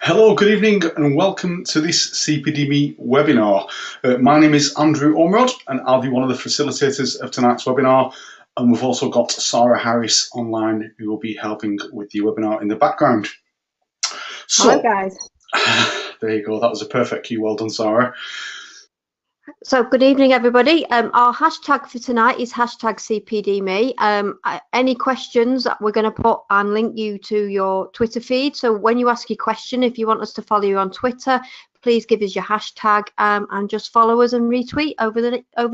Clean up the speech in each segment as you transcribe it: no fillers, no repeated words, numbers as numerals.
Hello, good evening, and welcome to this CPD webinar. My name is Andrew Ormerod, and I'll be one of the facilitators of tonight's webinar. And we've also got Sarah Harris online, who will be helping with the webinar in the background. So, hello, guys. There you go. That was a perfect cue. Well done, Sarah. So good evening, everybody. Our hashtag for tonight is #CPDme. Any questions that we're going to put and link you to your Twitter feed. So when you ask your question, if you want us to follow you on Twitter, please give us your hashtag and just follow us and retweet over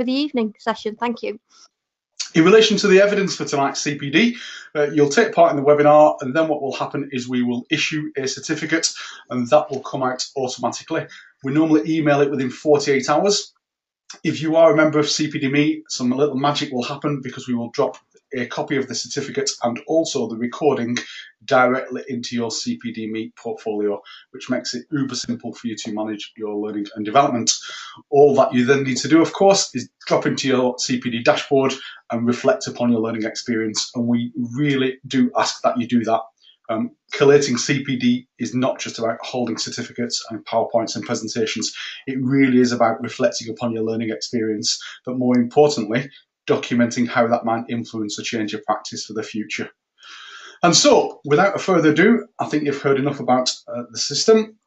the evening session. Thank you. In relation to the evidence for tonight's CPD, you'll take part in the webinar, and then what will happen is we will issue a certificate, and that will come out automatically. We normally email it within 48 hours. If you are a member of CPD, some little magic will happen because we will drop a copy of the certificate and also the recording directly into your CPD portfolio, which makes it uber simple for you to manage your learning and development. All that you then need to do, of course, is drop into your CPD dashboard and reflect upon your learning experience. And we really do ask that you do that. Collating CPD is not just about holding certificates and PowerPoints and presentations. It really is about reflecting upon your learning experience, but more importantly, documenting how that might influence or change your practice for the future. And so, without further ado, I think you've heard enough about the system.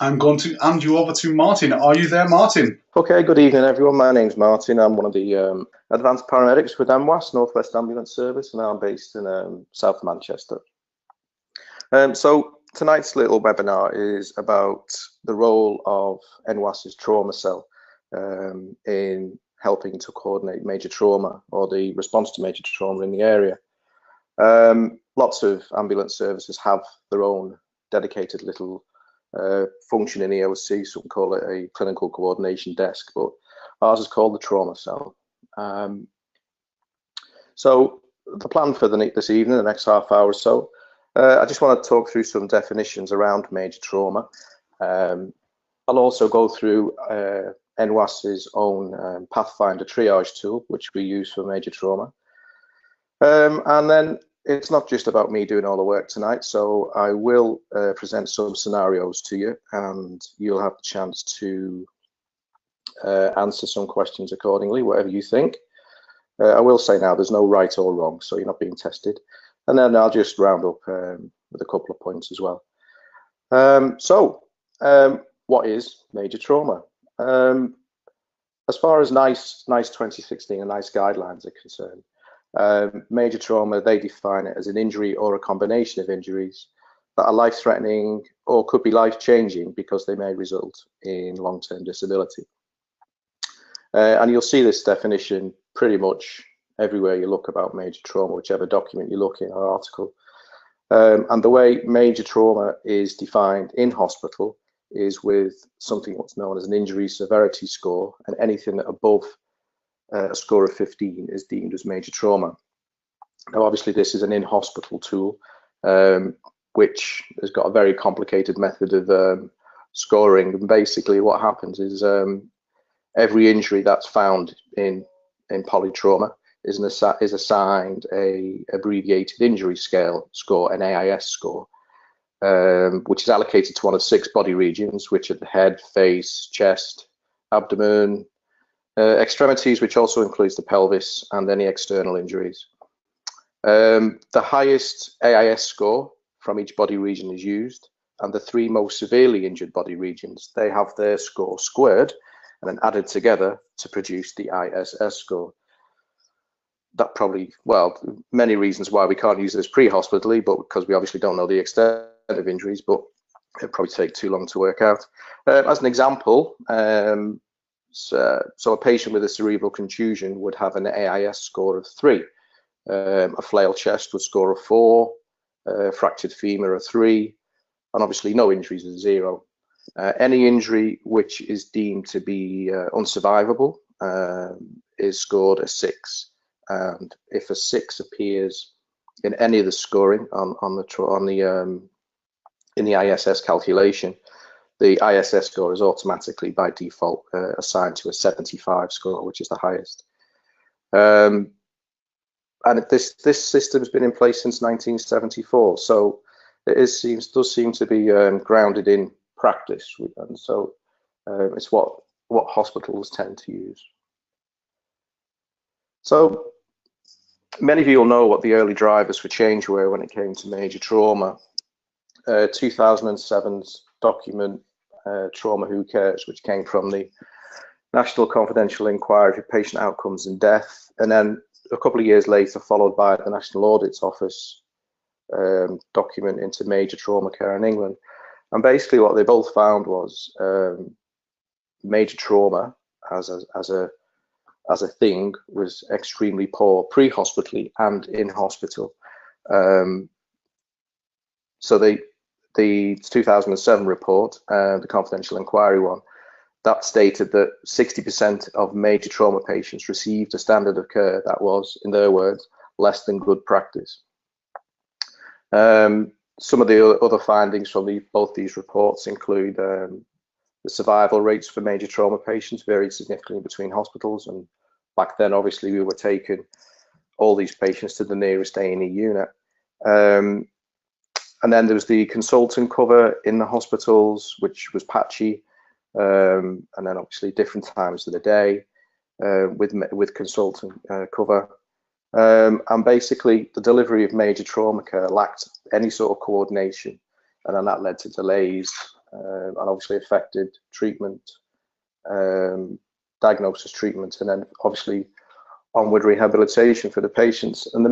I'm going to hand you over to Martin. Are you there, Martin? Okay, good evening, everyone. My name's Martin. I'm one of the Advanced Paramedics with NWAS, Northwest Ambulance Service, and I'm based in South Manchester. So tonight's little webinar is about the role of NWAS's trauma cell in helping to coordinate major trauma or the response to major trauma in the area. Lots of ambulance services have their own dedicated little function in EOC, some call it a clinical coordination desk, but ours is called the trauma cell. So the plan for this evening, the next half hour or so, I just want to talk through some definitions around major trauma. I'll also go through NWAS's own Pathfinder triage tool, which we use for major trauma. And then it's not just about me doing all the work tonight, so I will present some scenarios to you, and you'll have the chance to answer some questions accordingly, whatever you think. I will say now, there's no right or wrong, so you're not being tested. And then I'll just round up with a couple of points as well. What is major trauma? As far as NICE 2016 and NICE guidelines are concerned, major trauma, they define it as an injury or a combination of injuries that are life-threatening or could be life-changing because they may result in long-term disability. And you'll see this definition pretty much everywhere you look about major trauma, whichever document you look in or article. And the way major trauma is defined in hospital is with something what's known as an injury severity score, and anything above a score of 15 is deemed as major trauma. Now, obviously, this is an in-hospital tool, which has got a very complicated method of scoring. And basically, what happens is every injury that's found in polytrauma is assigned a abbreviated injury scale score, an AIS score, which is allocated to one of 6 body regions, which are the head, face, chest, abdomen, extremities, which also includes the pelvis, and any external injuries. The highest AIS score from each body region is used, and the 3 most severely injured body regions, they have their score squared and then added together to produce the ISS score. That probably, well, many reasons why we can't use this pre-hospitally, but because we obviously don't know the extent of injuries, but it'd probably take too long to work out. As an example, so a patient with a cerebral contusion would have an AIS score of 3, a flail chest would score a 4, fractured femur a 3, and obviously no injuries is 0. Any injury which is deemed to be unsurvivable is scored a 6. And if a 6 appears in any of the scoring in the ISS calculation, the ISS score is automatically by default assigned to a 75 score, which is the highest. And this system has been in place since 1974. So does seem to be grounded in practice, and so it's what hospitals tend to use. So many of you will know what the early drivers for change were when it came to major trauma. 2007's document, Trauma Who Cares, which came from the National Confidential Inquiry for Patient Outcomes and Death, and then a couple of years later followed by the National Audit Office document into major trauma care in England. And basically what they both found was major trauma as a thing was extremely poor pre-hospitally and in hospital. So the 2007 report, the confidential inquiry one, that stated that 60% of major trauma patients received a standard of care that was, in their words, less than good practice. Some of the other findings from both these reports include the survival rates for major trauma patients varied significantly between hospitals, and back then obviously we were taking all these patients to the nearest A&E unit. And then there was the consultant cover in the hospitals, which was patchy, and then obviously different times of the day with consultant cover. And basically the delivery of major trauma care lacked any sort of coordination, and then that led to delays and obviously affected treatment, diagnosis, treatment, and then obviously onward rehabilitation for the patients. And the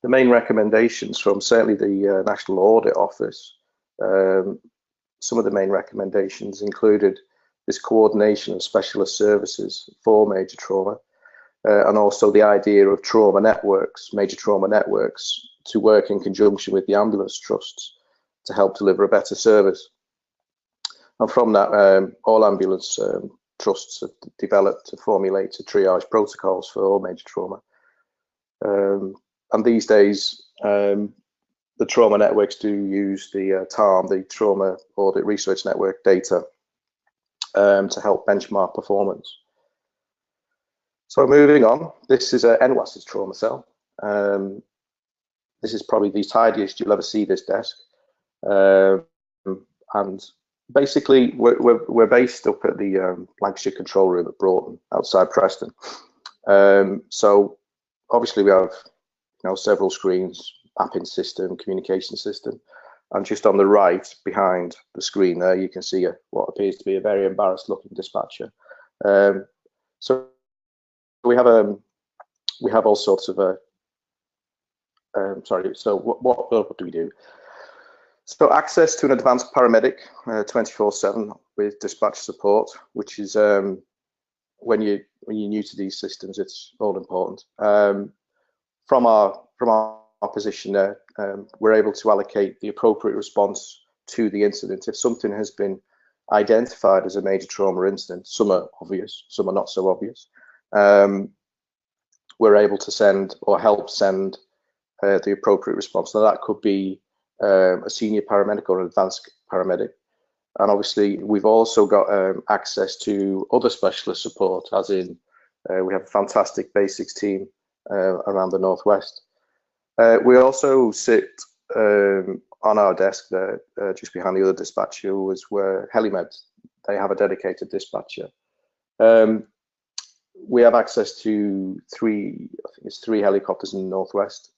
main recommendations from certainly the National Audit Office, some of the main recommendations included this coordination of specialist services for major trauma, and also the idea of trauma networks, major trauma networks, to work in conjunction with the ambulance trusts to help deliver a better service. And from that, all ambulance trusts have developed to formulate triage protocols for all major trauma. And these days, the trauma networks do use the TARM, the Trauma Audit Research Network data, to help benchmark performance. So moving on, this is NWAS's trauma cell. This is probably the tidiest you'll ever see this desk. And basically, we're based up at the Lancashire Control Room at Broughton, outside Preston. So obviously we have several screens, mapping system, communication system, and just on the right behind the screen there you can see what appears to be a very embarrassed looking dispatcher. So we have all sorts of so what do we do? So access to an advanced paramedic 24/7 with dispatch support, which is when you're new to these systems, it's all important. From our position there, we're able to allocate the appropriate response to the incident. If something has been identified as a major trauma incident, some are obvious, some are not so obvious, we're able to send or help send the appropriate response. Now that could be a senior paramedic or an advanced paramedic. And obviously we've also got access to other specialist support, as in we have a fantastic basics team around the Northwest. We also sit on our desk there, just behind the other dispatcher, where HeliMed, they have a dedicated dispatcher. We have access to three helicopters in the Northwest,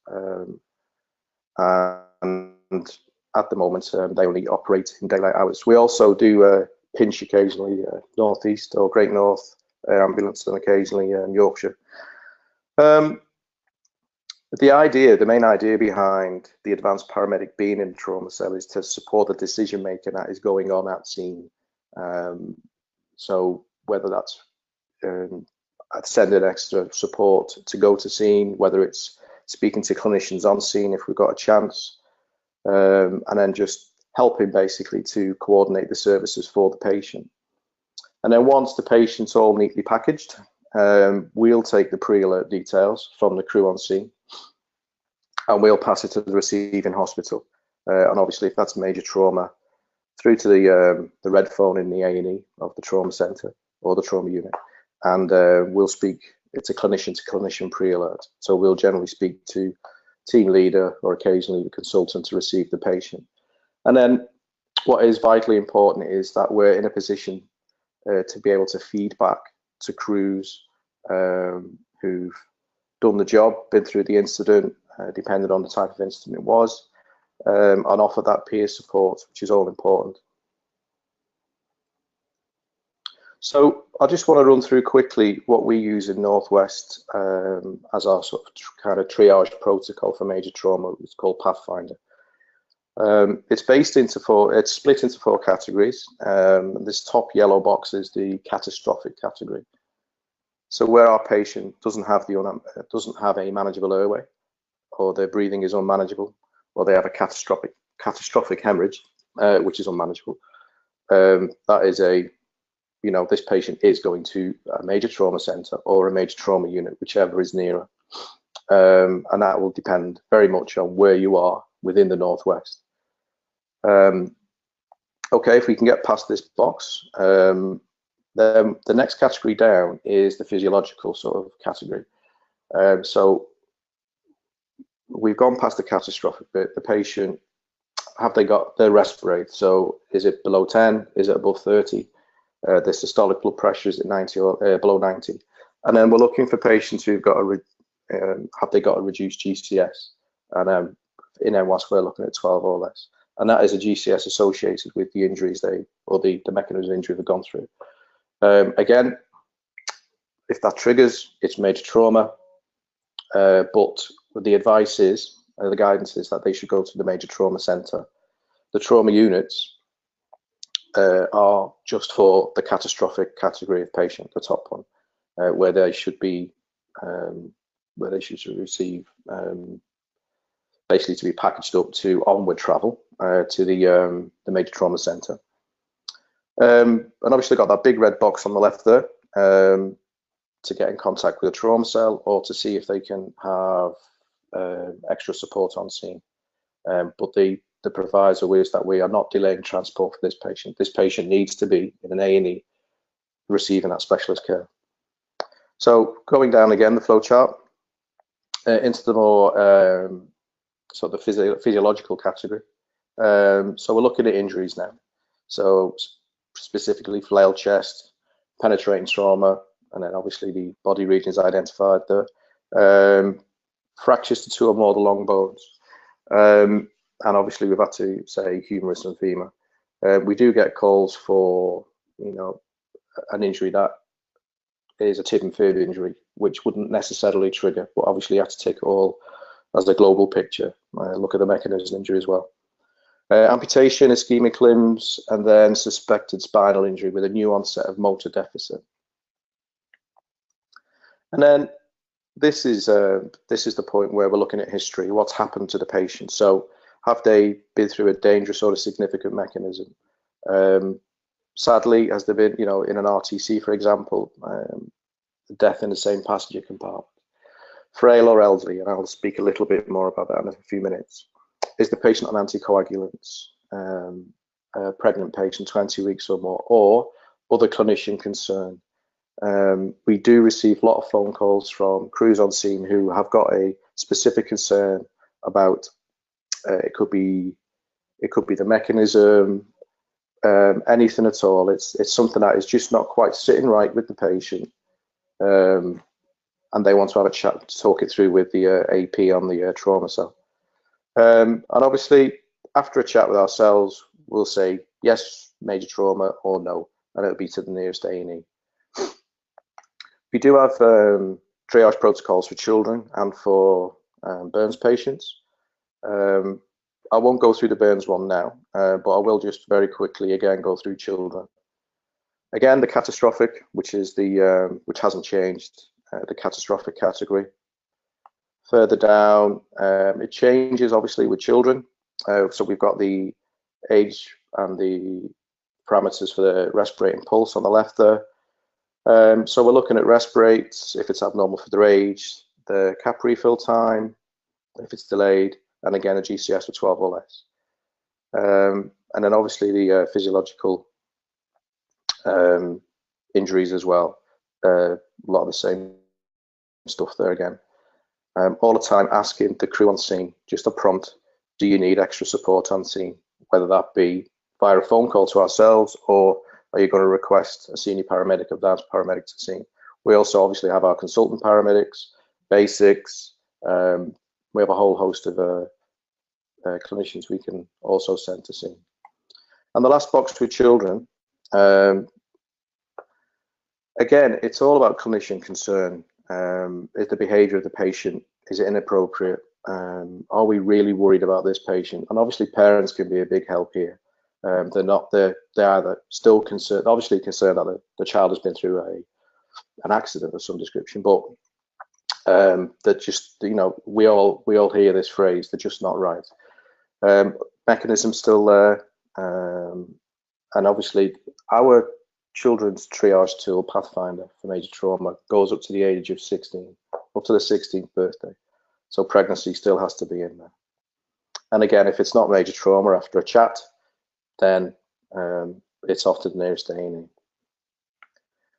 and at the moment they only operate in daylight hours. We also do pinch occasionally Northeast or Great North ambulance, and occasionally Yorkshire. The main idea behind the advanced paramedic being in the trauma cell is to support the decision making that is going on at scene. So whether that's sending extra support to go to scene, whether it's speaking to clinicians on scene if we've got a chance, and then just helping basically to coordinate the services for the patient. And then once the patient's all neatly packaged, we'll take the pre-alert details from the crew on scene and we'll pass it to the receiving hospital. And obviously if that's major trauma, through to the red phone in the A&E of the trauma centre or the trauma unit. And we'll speak, it's a clinician to clinician pre-alert. So we'll generally speak to team leader, or occasionally the consultant to receive the patient. And then what is vitally important is that we're in a position to be able to feed back to crews who've done the job, been through the incident, depending on the type of incident it was, and offer that peer support, which is all important. So I just want to run through quickly what we use in Northwest as our sort of kind of triage protocol for major trauma. It's called Pathfinder. It's split into 4 categories. This top yellow box is the catastrophic category. So where our patient doesn't have a manageable airway, or their breathing is unmanageable, or they have a catastrophic hemorrhage, which is unmanageable. That is this patient is going to a major trauma center or a major trauma unit, whichever is nearer. And that will depend very much on where you are within the Northwest. Okay, if we can get past this box, then the next category down is the physiological sort of category. So we've gone past the catastrophic bit. The patient, have they got their respirate? So is it below 10? Is it above 30? The systolic blood pressure is at 90 or below 90? And then we're looking for patients who've got have they got a reduced GCS? And in NWAS, we're looking at 12 or less. And that is a GCS associated with the injuries the mechanism of injury they've gone through. Again, if that triggers, it's major trauma. But the advice is, the guidance is that they should go to the major trauma center. The trauma units are just for the catastrophic category of patient, the top one, where they should be, where they should receive, basically to be packaged up to onward travel to the major trauma center. And obviously got that big red box on the left there to get in contact with a trauma cell or to see if they can have extra support on scene. But the proviso is that we are not delaying transport for this patient. This patient needs to be in an A&E receiving that specialist care. So going down again the flow chart into the more sort of physiological category. So we're looking at injuries now. So specifically flail chest, penetrating trauma, and then obviously the body regions identified there. Fractures to 2 or more of the long bones. And obviously we've had to say humerus and femur. We do get calls for, an injury that is a tib and fib injury, which wouldn't necessarily trigger, but obviously you have to take it all as a global picture. Look at the mechanism injury as well. Amputation, ischemic limbs, and then suspected spinal injury with a new onset of motor deficit. And then this is the point where we're looking at history. What's happened to the patient? So have they been through a dangerous or a significant mechanism? Sadly, has there been, in an RTC, for example, death in the same passenger compartment? Frail or elderly, and I'll speak a little bit more about that in a few minutes. Is the patient on anticoagulants? A pregnant patient, 20 weeks or more, or other clinician concern? We do receive a lot of phone calls from crews on scene who have got a specific concern about it could be the mechanism, anything at all. It's something that is just not quite sitting right with the patient, and they want to have a chat to talk it through with the AP on the trauma cell. And obviously, after a chat with ourselves, we'll say yes, major trauma, or no, and it'll be to the nearest A&E. We do have triage protocols for children and for burns patients. I won't go through the burns one now, but I will just very quickly again go through children. Again, the catastrophic, which is the which hasn't changed, the catastrophic category. Further down, it changes obviously with children. So we've got the age and the parameters for the respirate and pulse on the left there. So we're looking at respirates, if it's abnormal for their age, the cap refill time, if it's delayed, and again a GCS of 12 or less. And then obviously the physiological injuries as well. A lot of the same stuff there again. all the time asking the crew on scene, just a prompt, do you need extra support on scene? Whether that be via a phone call to ourselves, or are you going to request a senior paramedic, advanced paramedic to scene? We also obviously have our consultant paramedics, basics. We have a whole host of clinicians we can also send to scene. And the last box with children, again, it's all about clinician concern. Is the behaviour of the patient, is it inappropriate? Are we really worried about this patient? And obviously parents can be a big help here. They're either still concerned, obviously concerned that the child has been through an accident of some description, but that just, you know, we all hear this phrase, they're just not right. Mechanism still there, and obviously our children's triage tool, Pathfinder for major trauma, goes up to the age of 16, up to the 16th birthday. So pregnancy still has to be in there. And again, if it's not major trauma after a chat, then it's off to the nearest A&E.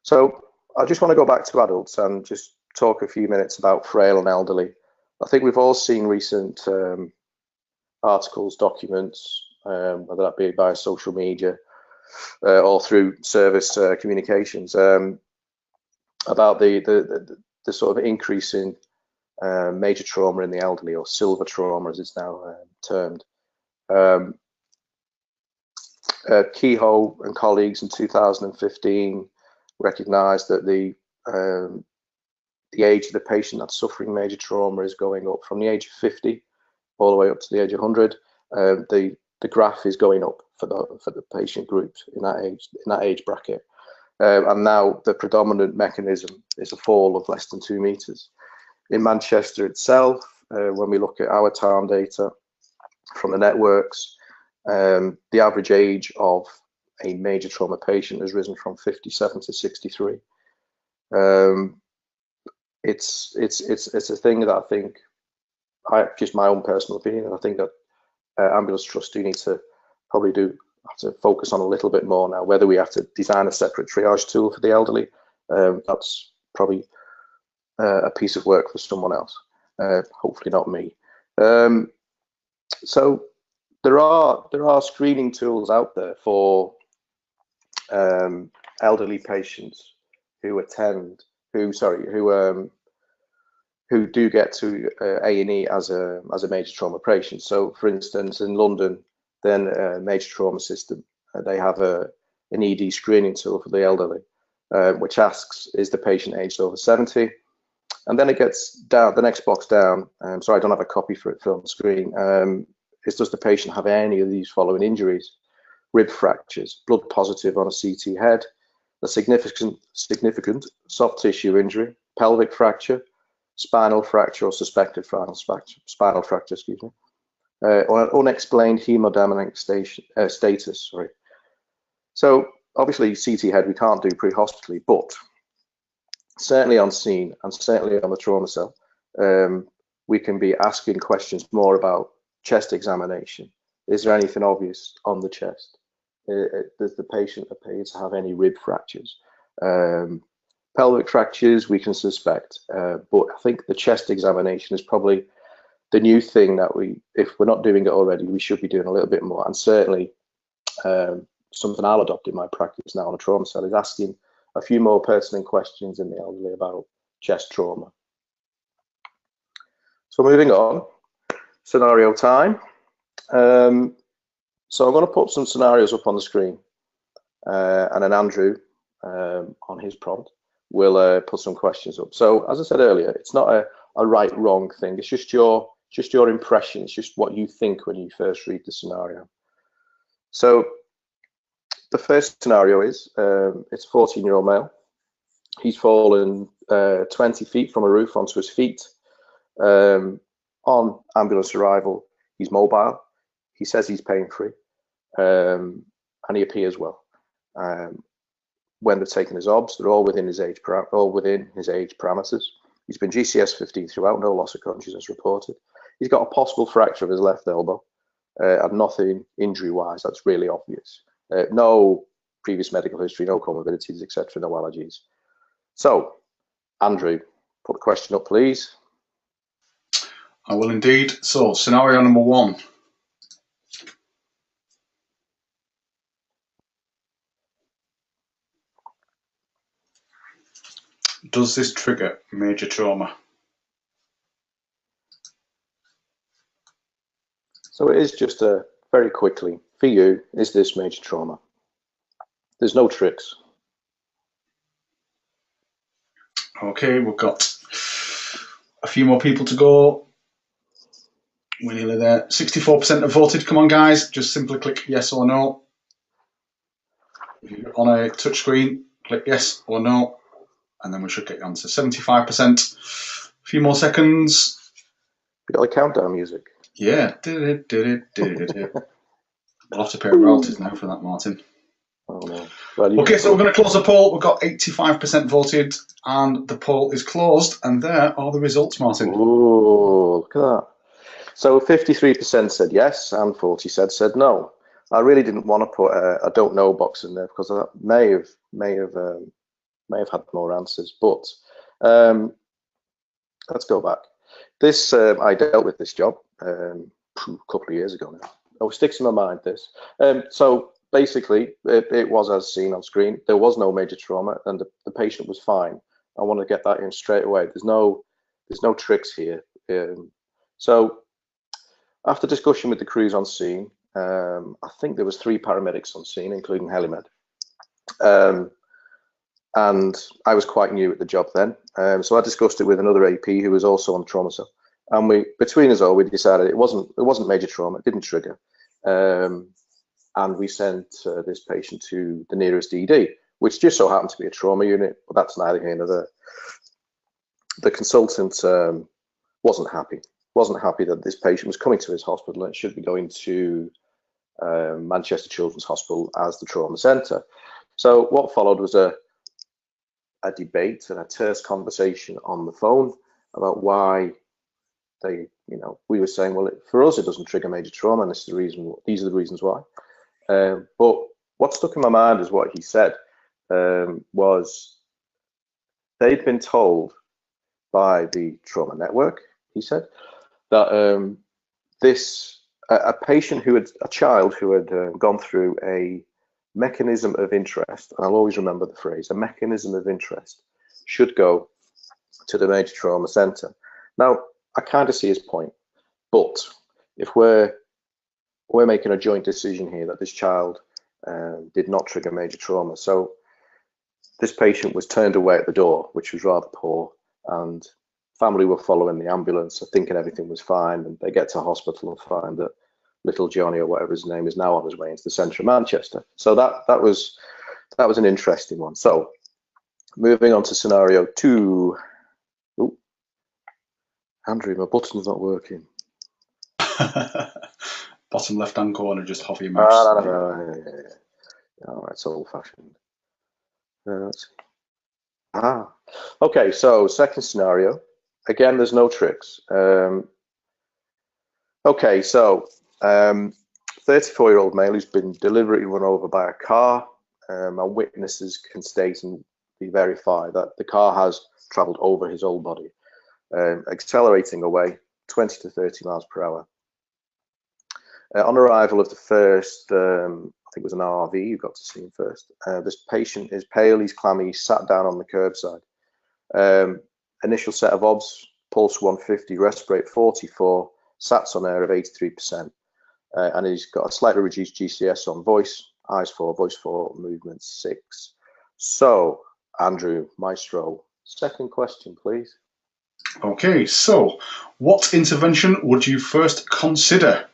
So I just want to go back to adults and just talk a few minutes about frail and elderly. I think we've all seen recent articles, documents, whether that be via social media or through service communications, about the sort of increase in major trauma in the elderly, or silver trauma as it's now termed. Kehoe and colleagues in 2015 recognised that the age of the patient that's suffering major trauma is going up from the age of 50 all the way up to the age of 100. The graph is going up for the patient groups in that age bracket, and now the predominant mechanism is a fall of less than 2 meters. In Manchester itself, when we look at our town data from the networks, the average age of a major trauma patient has risen from 57 to 63. It's a thing that I think, just my own personal opinion, I think that ambulance trusts do need to probably have to focus on a little bit more now. Whether we have to design a separate triage tool for the elderly, that's probably a piece of work for someone else, hopefully not me. So there are screening tools out there for elderly patients who do get to A&E as a major trauma patient. So for instance, in London, then major trauma system, they have an ED screening tool for the elderly, which asks, is the patient aged over 70? And then it gets down, the next box down, sorry, I don't have a copy for it on the screen, is does the patient have any of these following injuries? Rib fractures, blood positive on a CT head, a significant soft tissue injury, pelvic fracture, spinal fracture or suspected spinal fracture, excuse me, or an unexplained hemodynamic status, sorry. So obviously CT head we can't do pre-hospitally, but certainly on scene and certainly on the trauma cell, we can be asking questions more about chest examination. Is there anything obvious on the chest? Does the patient appear to have any rib fractures? Pelvic fractures we can suspect, but I think the chest examination is probably the new thing that if we're not doing it already, we should be doing a little bit more. And certainly something I'll adopt in my practice now on a trauma cell is asking a few more pertinent questions in the elderly about chest trauma. So moving on, scenario time. So I'm going to put some scenarios up on the screen, and then Andrew, on his prompt, will put some questions up. So as I said earlier, it's not a right-wrong thing. It's just your impression. It's just what you think when you first read the scenario. So the first scenario is it's a 14-year-old male. He's fallen 20 feet from a roof onto his feet. On ambulance arrival, he's mobile. He says he's pain-free, and he appears well. When they're taking his obs, they're all within his age parameters. He's been GCS 15 throughout, no loss of consciousness reported. He's got a possible fracture of his left elbow, and nothing injury-wise that's really obvious. No previous medical history, no comorbidities, etc., no allergies. So, Andrew, put the question up, please. I will indeed. So, scenario number 1. Does this trigger major trauma? So it is just very quickly, for you, is this major trauma? There's no tricks. Okay, we've got a few more people to go. We're nearly there. 64% have voted. Come on, guys. Just simply click yes or no. If you're on a touch screen, click yes or no, and then we should get your answer. 75%. A few more seconds. You got the countdown music. Yeah. We'll have to pay royalties now for that, Martin. Oh no. Well, okay, so we're going to close the poll. We've got 85% voted, and the poll is closed. And there are the results, Martin. Ooh, look at that. So 53% said yes, and 40% said no. I really didn't want to put a "don't know" box in there because I may have had more answers. But let's go back. This I dealt with this job a couple of years ago now. Oh, it sticks in my mind. This. So basically, it was as seen on screen. There was no major trauma, and the patient was fine. I want to get that in straight away. There's no tricks here. So after discussion with the crews on scene, I think there was 3 paramedics on scene, including Helimed. And I was quite new at the job then. So I discussed it with another AP who was also on trauma cell. And between us all, we decided it wasn't major trauma, it didn't trigger. And we sent this patient to the nearest ED, which just so happened to be a trauma unit, but that's neither here nor there. The consultant wasn't happy that this patient was coming to his hospital and should be going to Manchester Children's Hospital as the trauma centre. So what followed was a debate and a terse conversation on the phone about why we were saying, well, for us it doesn't trigger major trauma, and these are the reasons why. But what stuck in my mind is what he said was they'd been told by the trauma network, he said, that a child who had gone through a mechanism of interest, and I'll always remember the phrase, a mechanism of interest, should go to the major trauma centre. Now, I kind of see his point, but if we're making a joint decision here that this child did not trigger major trauma, so this patient was turned away at the door, which was rather poor, and family were following the ambulance, thinking everything was fine, and they get to hospital and find that little Johnny, or whatever his name is, now on his way into the centre of Manchester. So that was an interesting one. So moving on to scenario 2. Ooh, Andrew, my button's not working. Bottom left-hand corner, just hover your mouse. No. All right, it's old-fashioned. Let's see. Okay, so second scenario. Again, there's no tricks. Okay, so 34-year-old male who's been deliberately run over by a car, and witnesses can state and be verify that the car has travelled over his whole body, accelerating away 20 to 30 miles per hour. On arrival of the first, I think it was an RV, you got to see him first. This patient is pale, he's clammy, he's sat down on the curbside. Initial set of obs, pulse 150, respirate 44, SATs on air of 83%, and he's got a slightly reduced GCS on voice, eyes 4, voice 4, movement 6. So, Andrew, Maestro, second question, please. Okay, so what intervention would you first consider?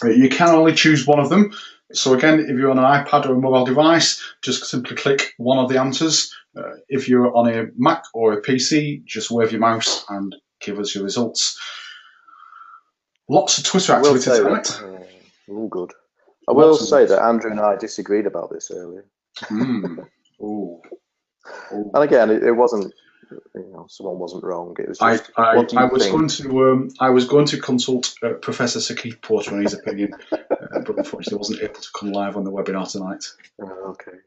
You can only choose one of them. So again, if you're on an iPad or a mobile device, just simply click one of the answers. If you're on a Mac or a PC, just wave your mouse and give us your results. Lots of Twitter activity tonight. Oh, good. I will say that Andrew and I disagreed about this earlier. Ooh. And again, it wasn't, someone wasn't wrong. It was just, I was going to consult Professor Sir Keith Porter on his opinion, but unfortunately wasn't able to come live on the webinar tonight. Okay.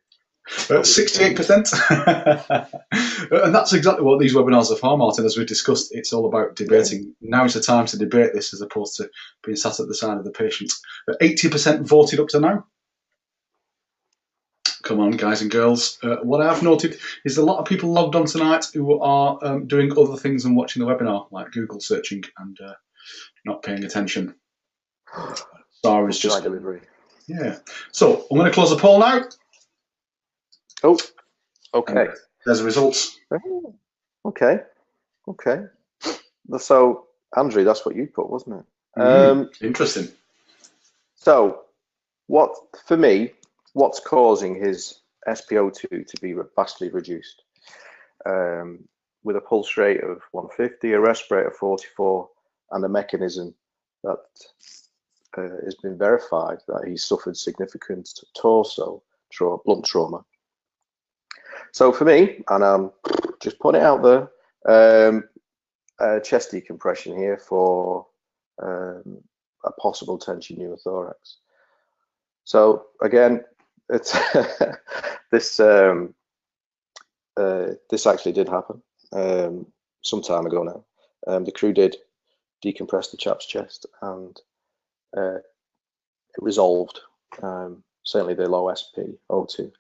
68%. And that's exactly what these webinars are for, Martin. As we discussed, it's all about debating. Now is the time to debate this as opposed to being sat at the side of the patient. 80% voted up to now. Come on, guys and girls. What I have noted is a lot of people logged on tonight who are doing other things than watching the webinar, like Google searching and not paying attention. Sorry, it's just delivery. Yeah. So I'm going to close the poll now. Oh, okay. And there's the results. Okay. So, Andrew, that's what you put, wasn't it? Interesting. So, what's causing his SpO2 to be vastly reduced? With a pulse rate of 150, a rest rate of 44, and a mechanism that has been verified that he suffered significant torso blunt trauma. So for me, and I'm just putting it out there, chest decompression here for a possible tension pneumothorax. So again, it's this actually did happen some time ago now. The crew did decompress the chap's chest, and it resolved, certainly the low SpO2.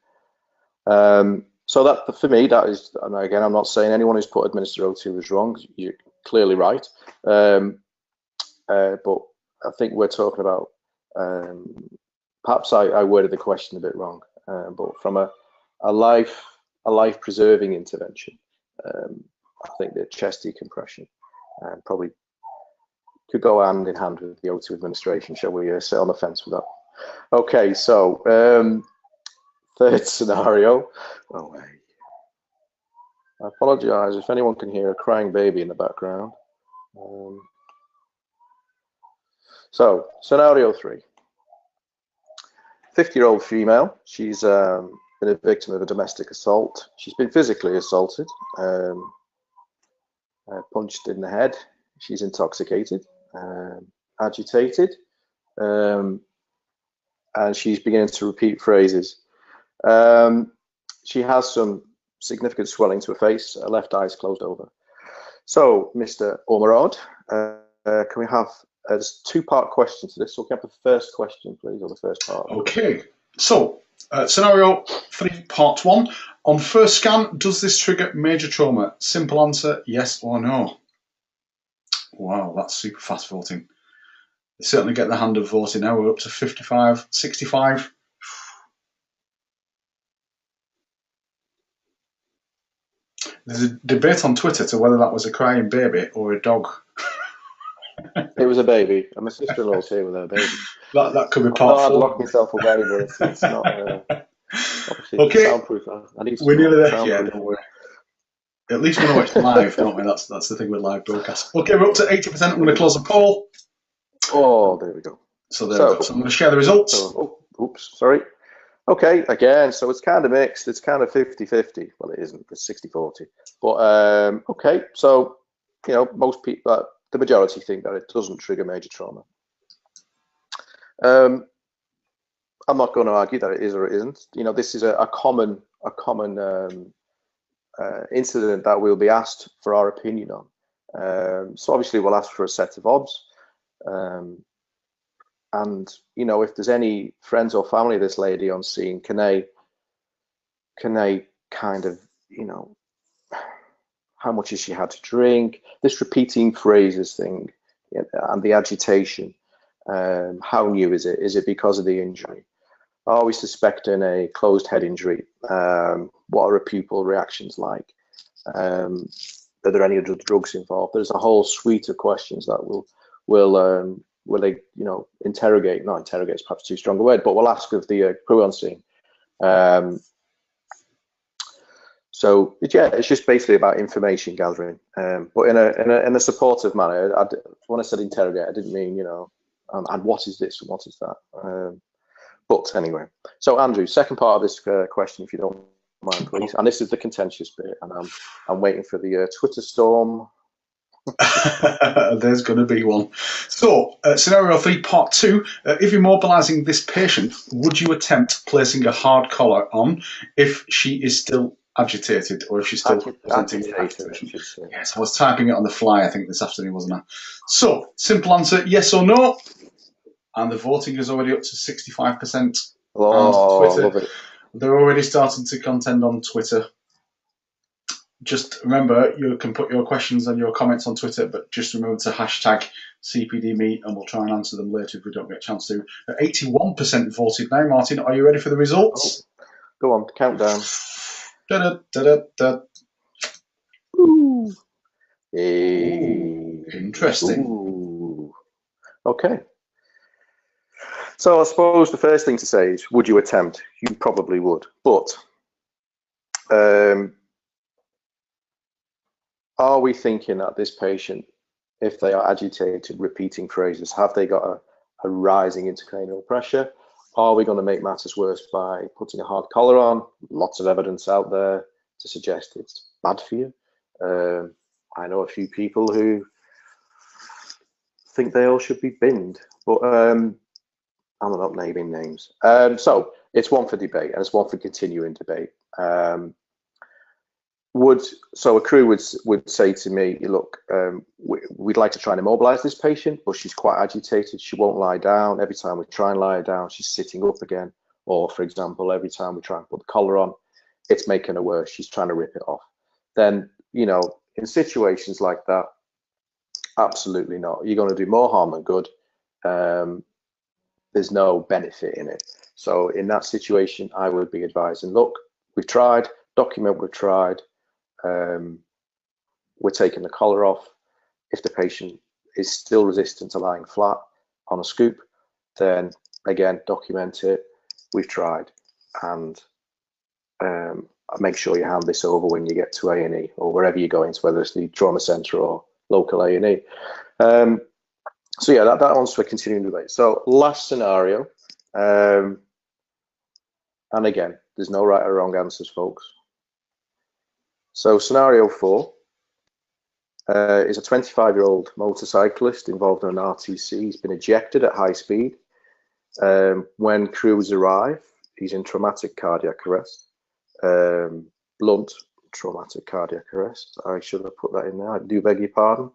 So that, for me, that is, and again, I'm not saying anyone who's put administered O2 is wrong. You're clearly right. But I think we're talking about, perhaps I worded the question a bit wrong, but from a life-preserving intervention, I think the chest decompression probably could go hand in hand with the O2 administration. Shall we sit on the fence with that? Okay, so third scenario. Oh, I apologise if anyone can hear a crying baby in the background. So, scenario 3. 50-year-old female. She's been a victim of a domestic assault. She's been physically assaulted, punched in the head. She's intoxicated, agitated, and she's beginning to repeat phrases. She has some significant swelling to her face. Her left eye is closed over. So, Mr. Ormerod, can we have there's 2-part question to this? So, can we have the first question, please, or the first part? Okay. So, scenario 3, part 1. On first scan, does this trigger major trauma? Simple answer: yes or no. Wow, that's super fast voting. They certainly get the hand of voting now. We're up to 55, 65. There's a debate on Twitter to whether that was a crying baby or a dog. It was a baby, and my sister-in-law's here with her baby. That could be part 4. I'd lock myself away, but it's not. Obviously, okay, soundproof. I need we're nearly there. Yeah, don't worry. At least we're going to watch live, don't we? That's the thing with live broadcasts. Okay, we're up to 80%. I'm going to close the poll. Oh, there we go. So there we go. So I'm going to share the results. Oops, sorry. Okay, again, so it's kind of mixed. It's kind of 50-50. Well, it isn't. It's 60-40. But okay, so most people, the majority think that it doesn't trigger major trauma. I'm not going to argue that it is or it isn't. This is a common incident that we'll be asked for our opinion on. So obviously we'll ask for a set of odds. And if there's any friends or family of this lady on scene, can they kind of, how much has she had to drink? This repeating phrases thing, and the agitation. How new is it? Is it because of the injury? Are we suspecting a closed head injury? What are her pupil reactions like? Are there any other drugs involved? There's a whole suite of questions that will they interrogate? Not interrogate is perhaps too strong a word, but we'll ask of the crew on scene. So yeah, it's just basically about information gathering, but in a supportive manner. When I said interrogate, I didn't mean and what is this and what is that. But anyway, so Andrew, second part of this question, if you don't mind, please. And this is the contentious bit, and I'm waiting for the Twitter storm There's going to be one. So, scenario 3, part 2. If immobilising this patient, would you attempt placing a hard collar on if she is still agitated, or if she's still presenting with agitation? Yes, I was typing it on the fly, I think, this afternoon, wasn't I? So, simple answer, yes or no. And the voting is already up to 65%. Oh, and Twitter, love it. they're already starting to contend on Twitter. Just remember, you can put your questions and your comments on Twitter, but just remember to hashtag CPDme, and we'll try and answer them later if we don't get a chance to. 81% voted now. Martin, are you ready for the results? Oh, go on, countdown. Da-da-da-da-da. Ooh. Ooh, interesting. Ooh. Okay. So I suppose the first thing to say is, would you attempt? You probably would, but are we thinking that this patient, if they are agitated, repeating phrases, have they got a rising intracranial pressure? Are we going to make matters worse by putting a hard collar on? Lots of evidence out there to suggest it's bad for you. I know a few people who think they all should be binned, but I'm not naming names. So it's one for debate, and it's one for continuing debate. So a crew would say to me, look, we'd like to try and immobilize this patient, but she's quite agitated. She won't lie down. Every time we try and lie her down, she's sitting up again. Or, for example, every time we try and put the collar on, it's making her worse. She's trying to rip it off. Then, you know, in situations like that, absolutely not. You're going to do more harm than good. There's no benefit in it. So in that situation, I would be advising, look, we've tried, document we've tried. We're taking the collar off. If the patient is still resistant to lying flat on a scoop, then again, document it. We've tried, and make sure you hand this over when you get to A&E or wherever you're going to, whether it's the trauma centre or local A&E. So yeah, that one's for continuing debate. So last scenario, and again, there's no right or wrong answers, folks. So scenario 4 is a 25-year-old motorcyclist involved in an RTC. He's been ejected at high speed. When crews arrive, he's in traumatic cardiac arrest, blunt traumatic cardiac arrest. I should have put that in there. I do beg your pardon.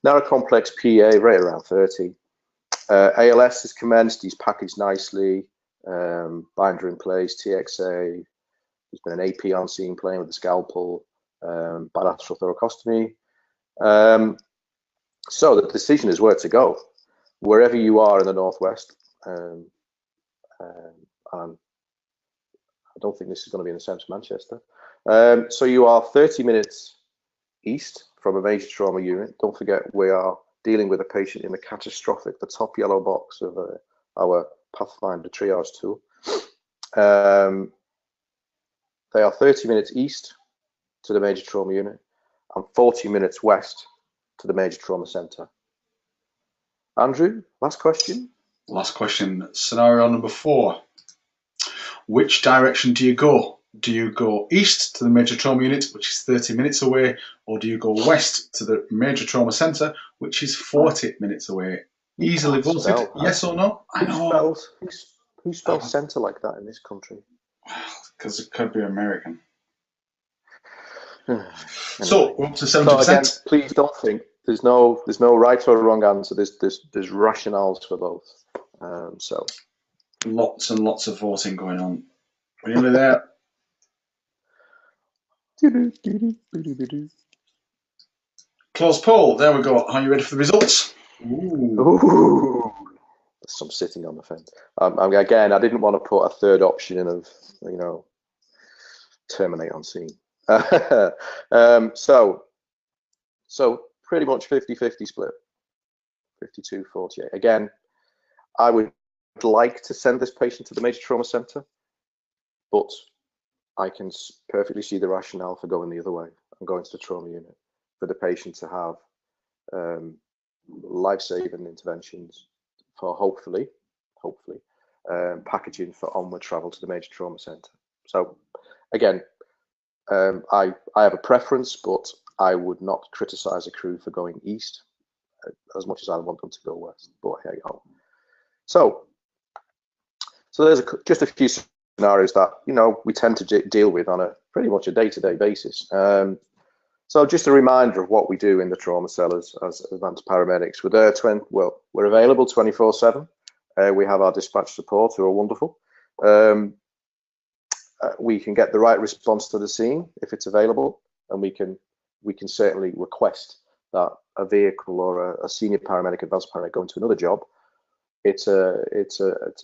Now a complex PA, right around 30. ALS is commenced. He's packaged nicely. Binder in place. TXA. There's been an AP on scene playing with the scalpel. Bilateral thoracostomy. So the decision is where to go. Wherever you are in the Northwest, and I don't think this is going to be in the centre of Manchester. So you are 30 minutes east from a major trauma unit. Don't forget, we are dealing with a patient in the catastrophic, the top yellow box of our Pathfinder triage tool. They are 30 minutes east to the major trauma unit and 40 minutes west to the major trauma centre. Andrew, last question. Last question. Scenario number 4. Which direction do you go? Do you go east to the major trauma unit, which is 30 minutes away, or do you go west to the major trauma centre, which is 40 minutes away? Easily voted, yes or no? I know. Who spells centre like that in this country? Because it could be American. So we're up to 70%. So again, please don't think there's no right or wrong answer. There's rationales for both. So lots and lots of voting going on. Are you there? Close poll. There we go. Are you ready for the results? Ooh. There's some sitting on the fence. Again, I didn't want to put a third option in of, you know, terminate on scene. So pretty much 50-50 split. 52-48. Again, I would like to send this patient to the major trauma centre, but I can perfectly see the rationale for going the other way and going to the trauma unit for the patient to have life-saving interventions for hopefully packaging for onward travel to the major trauma centre. So again, I have a preference, but I would not criticize a crew for going east as much as I want them to go west, but here you go. So there's just a few scenarios that, you know, we tend to deal with on a pretty much a day-to-day basis. So just a reminder of what we do in the trauma cell as advanced paramedics. We're there we're available 24/7. We have our dispatch support who are wonderful. We can get the right response to the scene if it's available, and we can certainly request that a vehicle or a senior paramedic, advanced paramedic go into another job. It's a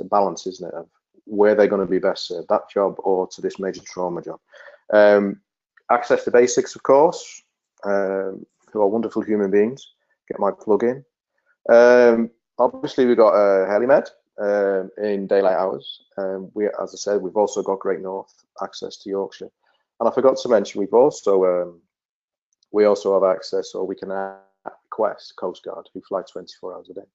balance, isn't it, of where they're going to be best served, that job or to this major trauma job. Access to basics, of course, who are wonderful human beings. Get my plug in. Obviously, we've got HeliMed in daylight hours. As I said, we've also got Great North access to Yorkshire. And I forgot to mention, we also have access, or we can request Coast Guard, who fly 24 hours a day.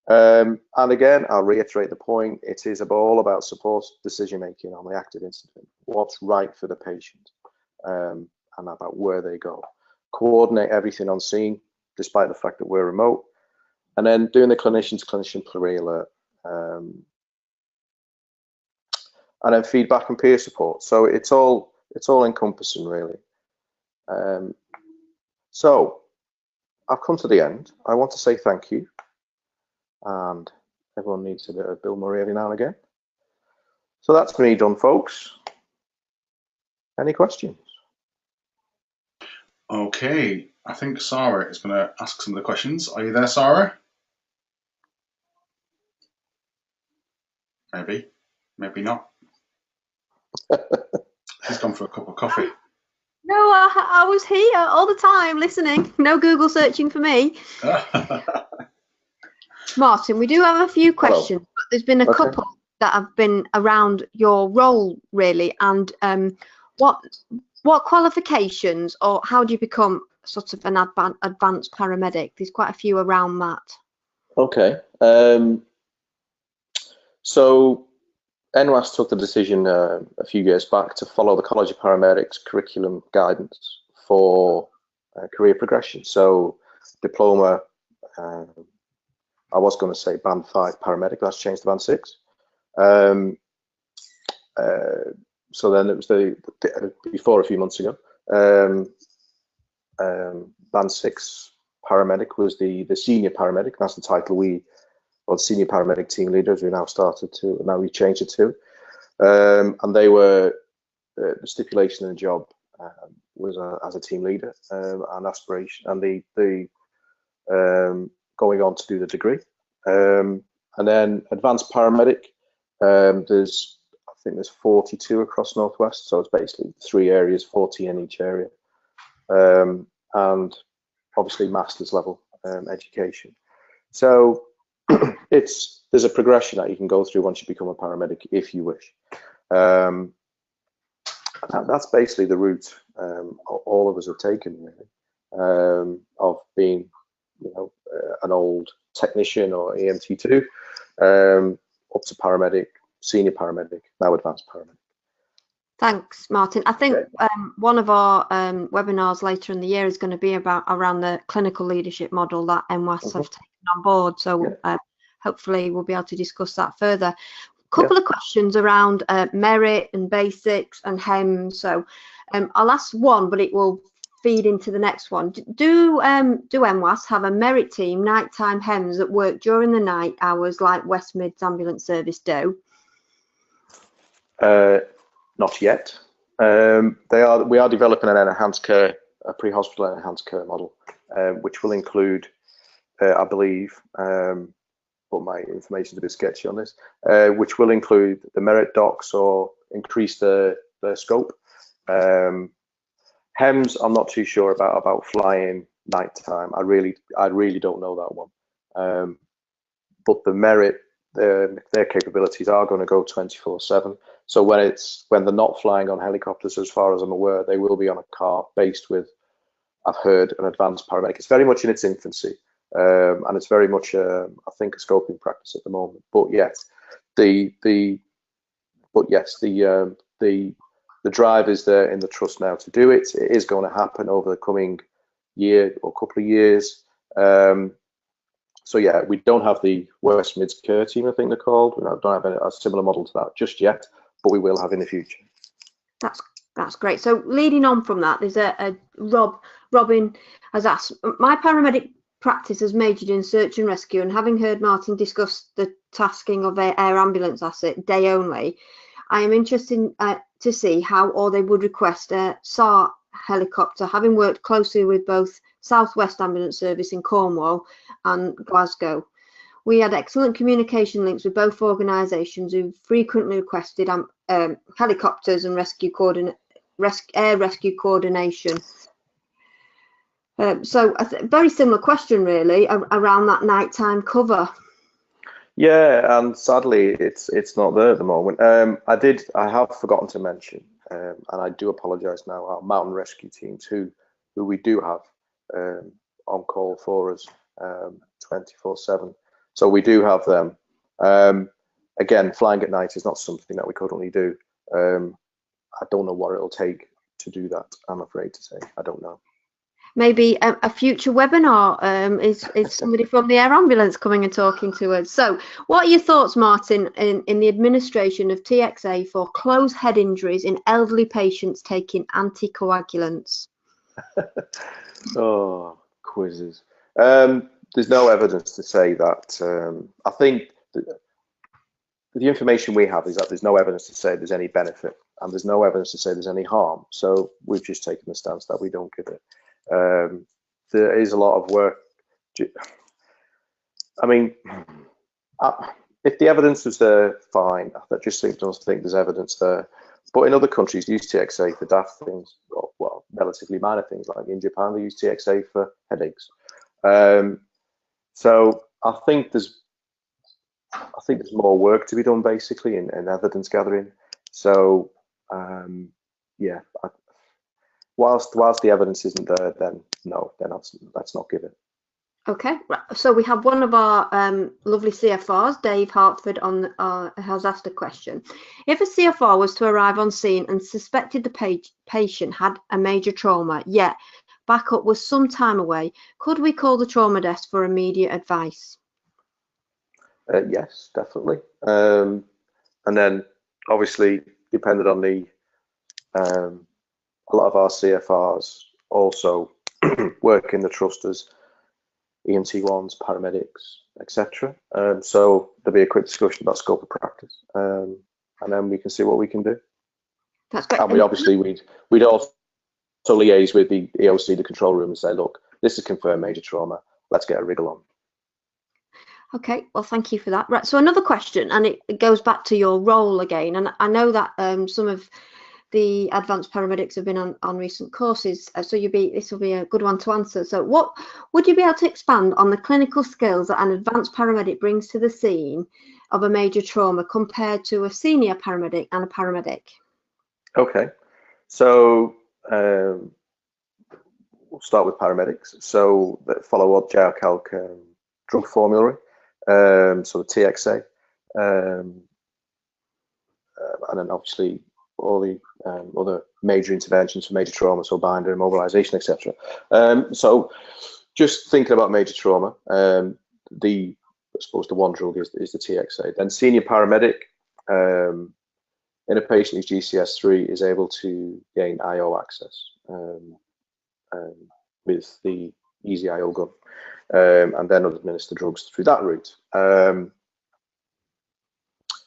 And again, I'll reiterate the point, it is all about support decision making on the active incident, what's right for the patient, and about where they go. Coordinate everything on scene, despite the fact that we're remote, and then doing the clinician pre-alert, and then feedback and peer support. So it's all encompassing, really. So I've come to the end. I want to say thank you. And everyone needs a bit of Bill Murray every now and again. So that's me done, folks. Any questions? Okay, I think Sarah is going to ask some of the questions. Are you there, Sarah? Maybe, maybe not. She's gone for a cup of coffee. No, I was here all the time listening. No Google searching for me. Martin, we do have a few questions, but there's been a couple that have been around your role, really, and what qualifications, or how do you become sort of an advanced paramedic? There's quite a few around that. Okay. So NWAS took the decision a few years back to follow the College of Paramedics curriculum guidance for career progression. So diploma, I was going to say band 5 paramedic, that's changed to band 6. So then it was before a few months ago, band 6 paramedic was the senior paramedic. That's the title the senior paramedic team leaders we now we changed it to. And they were, the stipulation in the job was as a team leader, and aspiration, and the going on to do the degree. And then advanced paramedic, I think there's 42 across Northwest, so it's basically 3 areas, 40 in each area, and obviously master's level education. So there's a progression that you can go through once you become a paramedic if you wish. That's basically the route all of us have taken, really, of being, you know, an old technician or EMT2, up to paramedic, senior paramedic, now advanced paramedic. Thanks, Martin. I think one of our webinars later in the year is going to be around the clinical leadership model that NWAS have taken on board. So hopefully we'll be able to discuss that further. Couple of questions around merit and basics and HEMS. So I'll ask one, but it will feed into the next one. Do NWAS have a merit team, nighttime HEMS that work during the night hours like West Mids Ambulance Service do? Not yet. We are developing an enhanced care, a pre-hospital enhanced care model, which will include, I believe, but my information is a bit sketchy on this, which will include the merit docs or increase their scope. HEMS, I'm not too sure about flying nighttime. I really don't know that one. But the merit, their capabilities are going to go 24/7. So when they're not flying on helicopters, as far as I'm aware, they will be on a car based with, I've heard, an advanced paramedic. It's very much in its infancy, and it's very much, I think, a scoping practice at the moment. But yes, the The drive is there in the trust now to do it. It is going to happen over the coming year or couple of years. So yeah, we don't have the West Mids Care team, I think they're called. We don't have a similar model to that just yet, but we will have in the future. That's great. So leading on from that, there's Robin has asked, my paramedic practice has majored in search and rescue, and having heard Martin discuss the tasking of air ambulance asset day only, I am interested to see how or they would request a SAR helicopter, having worked closely with both Southwest Ambulance Service in Cornwall and Glasgow. We had excellent communication links with both organisations who frequently requested helicopters and air rescue coordination. So a very similar question really around that nighttime cover. Yeah, and sadly it's not there at the moment. I have forgotten to mention, and I do apologise now, our mountain rescue teams who we do have on call for us 24/7. So we do have them. Again, flying at night is not something that we currently do. I don't know what it'll take to do that, I'm afraid to say. I don't know. Maybe a future webinar is somebody from the air ambulance coming and talking to us. So what are your thoughts, Martin, in the administration of TXA for closed head injuries in elderly patients taking anticoagulants? Oh, quizzes. There's no evidence to say that. I think the information we have is that there's no evidence to say there's any benefit, and there's no evidence to say there's any harm. So we've just taken the stance that we don't give it. There is a lot of work. I mean, if the evidence was there, fine. I just don't think there's evidence there. But in other countries, use TXA for daft things, or, well, relatively minor things. Like in Japan, they use TXA for headaches. So I think there's more work to be done, basically, in evidence gathering. So yeah, whilst the evidence isn't there, then no, then let's not give it. Okay, so we have one of our lovely CFRs, Dave Hartford, has asked a question. If a CFR was to arrive on scene and suspected the patient had a major trauma, yet backup was some time away, could we call the trauma desk for immediate advice? Yes, definitely. And then obviously, depending on the, a lot of our CFRs also work in the trust as EMT1s, paramedics, etc. So there'll be a quick discussion about scope of practice, and then we can see what we can do. That's great. And we'd also liaise with the EOC, the control room, and say, look, this is confirmed major trauma. Let's get a wriggle on. Okay, well, thank you for that. Right, so another question, and it goes back to your role again. And I know that some of the advanced paramedics have been on recent courses, so this will be a good one to answer. So what would you be able to expand on the clinical skills that an advanced paramedic brings to the scene of a major trauma compared to a senior paramedic and a paramedic? Okay, so we'll start with paramedics. So that follow up JCALC drug formulary, so the TXA, and then obviously all the other major interventions for major trauma, so binder, immobilization, etc. So just thinking about major trauma, I suppose the one drug is the TXA. Then senior paramedic, in a patient who's GCS3 is able to gain IO access with the easy IO gun, and then administer drugs through that route.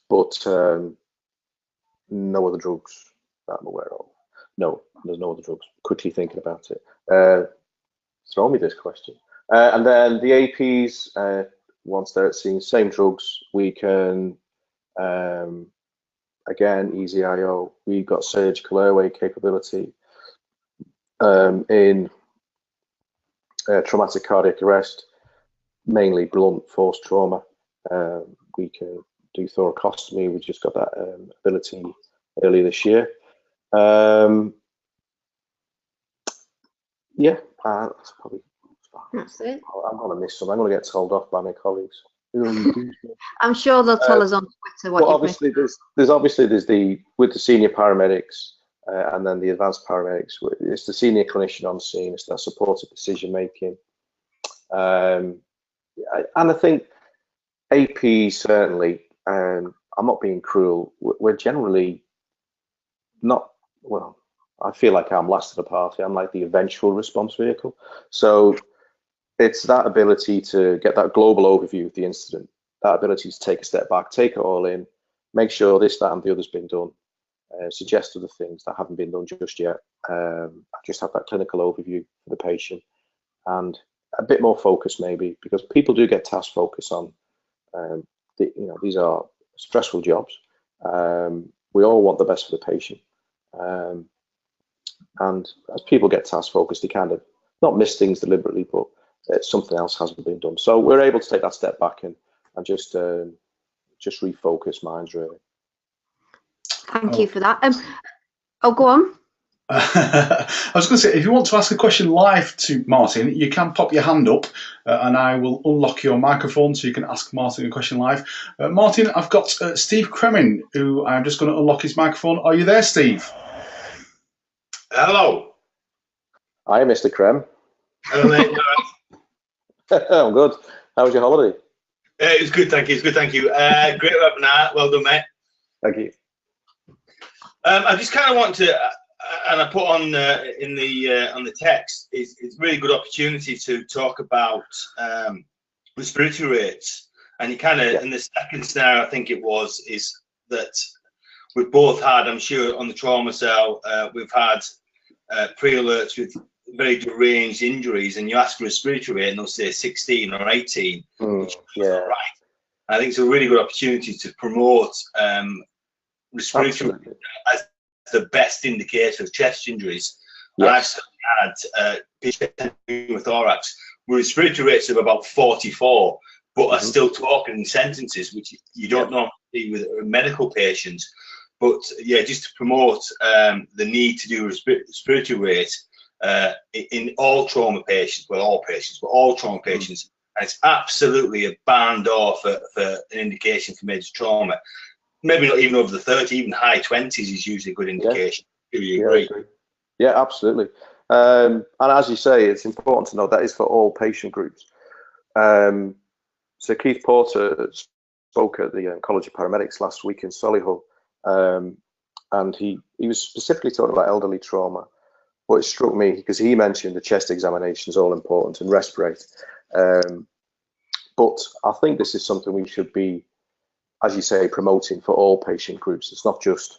But no other drugs that I'm aware of. No, there's no other drugs. Quickly thinking about it. Throw me this question. And then the APs, once they're seeing the same drugs, we can, again, easy IO. We've got surgical airway capability in traumatic cardiac arrest, mainly blunt force trauma. We can do thoracostomy. We just got that ability earlier this year. Yeah, that's probably. That's it. I'm going to miss some. I'm going to get told off by my colleagues. I'm sure they'll tell us on Twitter what you've obviously missed. There's the with the senior paramedics. and then the advanced paramedics. It's the senior clinician on scene. It's that supportive decision making. And I think AP certainly, I'm not being cruel, we're generally not, well, I feel like I'm last of the party. I'm like the eventual response vehicle. So it's that ability to get that global overview of the incident, that ability to take a step back, take it all in, make sure this, that, and the other's been done, suggest other things that haven't been done just yet. Just have that clinical overview for the patient, and a bit more focus maybe, because people do get task focus on, these are stressful jobs. We all want the best for the patient. And as people get task focused, they kind of not miss things deliberately, but something else hasn't been done. So we're able to take that step back and just refocus minds, really. Thank you for that. Oh, go on. I was going to say, if you want to ask a question live to Martin, you can pop your hand up and I will unlock your microphone so you can ask Martin a question live. Martin, I've got Steve Kremin, who I'm just going to unlock his microphone. Are you there, Steve? Hello. Hi, Mr. Krem. Hello, mate. I'm good. How was your holiday? It was good, thank you. It's good, thank you. Great webinar. Well done, mate. Thank you. I just kind of want to, and I put on on the text, it's a really good opportunity to talk about respiratory rates. And you kind of, in the second scenario, I think it was, is that we've both had, I'm sure, on the trauma cell, we've had pre-alerts with very deranged injuries, and you ask for a respiratory rate and they'll say 16 or 18, which is not right. I think it's a really good opportunity to promote respiratory as the best indicator of chest injuries. Yes. And I've had patients with thorax with respiratory rates of about 44, but are still talking in sentences, which you don't normally see with medical patients. But yeah, just to promote the need to do respiratory rate in all trauma patients, well, all patients, but all trauma patients. And it's absolutely a barn door for an indication for major trauma. Maybe not even over the 30, even high 20s is usually a good indication. Do you agree? Yeah, absolutely. And as you say, it's important to know that is for all patient groups. So Keith Porter spoke at the College of Paramedics last week in Solihull, and he was specifically talking about elderly trauma. But it struck me because he mentioned the chest examination is all important and respirate. But I think this is something we should be, as you say, promoting for all patient groups. It's not just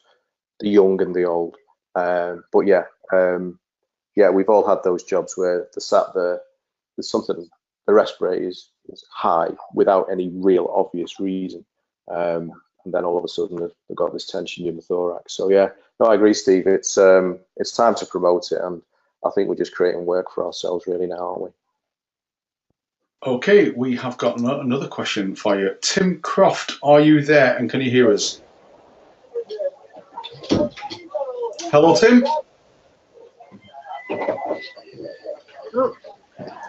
the young and the old. But yeah, we've all had those jobs where there's something, the respirator is high without any real obvious reason. And then all of a sudden they've got this tension pneumothorax. So yeah, no, I agree, Steve. It's time to promote it, and I think we're just creating work for ourselves really now, aren't we? Okay, we have got another question for you. Tim Croft, are you there and can you hear us? Hello, Tim?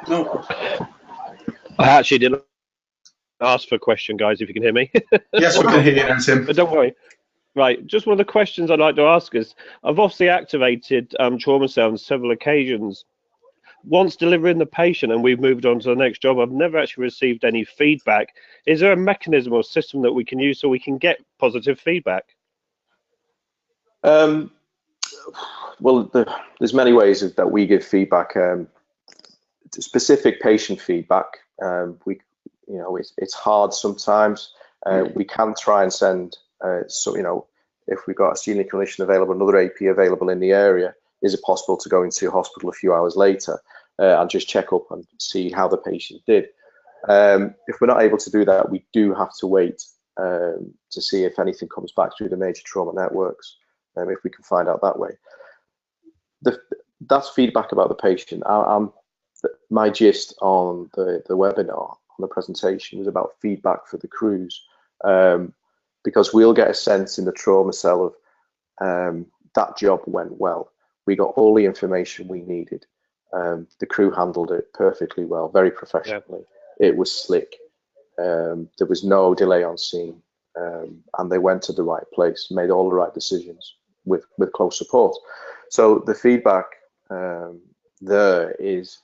No. I actually didn't ask for a question, guys, if you can hear me. Yes, we can hear you now, Tim. But don't worry. Right, just one of the questions I'd like to ask is, I've obviously activated trauma cell on several occasions. Once delivering the patient and we've moved on to the next job, I've never actually received any feedback. Is there a mechanism or system that we can use so we can get positive feedback? Well, there's many ways that we give feedback. Specific patient feedback, it's hard sometimes. We can try and send, if we've got a senior clinician available, another AP available in the area, is it possible to go into hospital a few hours later and just check up and see how the patient did? If we're not able to do that, we do have to wait to see if anything comes back through the major trauma networks, if we can find out that way. That's feedback about the patient. My gist on the webinar, on the presentation, was about feedback for the crews, because we'll get a sense in the trauma cell of that job went well. We got all the information we needed. The crew handled it perfectly well, very professionally. Yeah. It was slick. There was no delay on scene, and they went to the right place, made all the right decisions. with close support. So the feedback there is,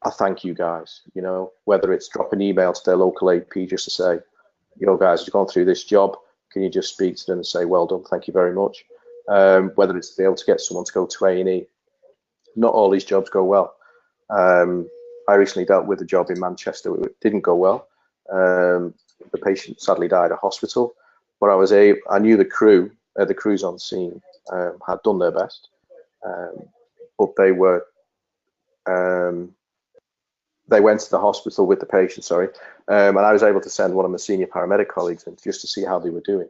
I thank you guys, you know, whether it's drop an email to their local AP just to say, yo guys, you've gone through this job, can you just speak to them and say, well done, thank you very much. Whether it's to be able to get someone to go to A&E, not all these jobs go well. I recently dealt with a job in Manchester, it didn't go well. The patient sadly died at hospital, but I knew the crews on scene had done their best, but they went to the hospital with the patient, and I was able to send one of my senior paramedic colleagues in just to see how they were doing.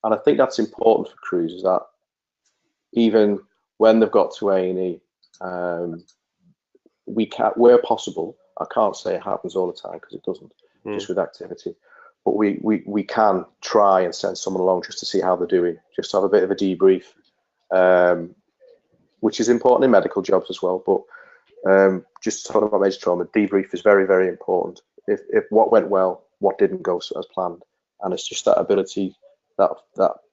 And I think that's important for crews, is that even when they've got to A&E, where possible, I can't say it happens all the time because it doesn't, just with activity, but we can try and send someone along just to see how they're doing, just to have a bit of a debrief, which is important in medical jobs as well. But just talking about major trauma, debrief is very, very important. If what went well, what didn't go as planned, and it's just that ability, that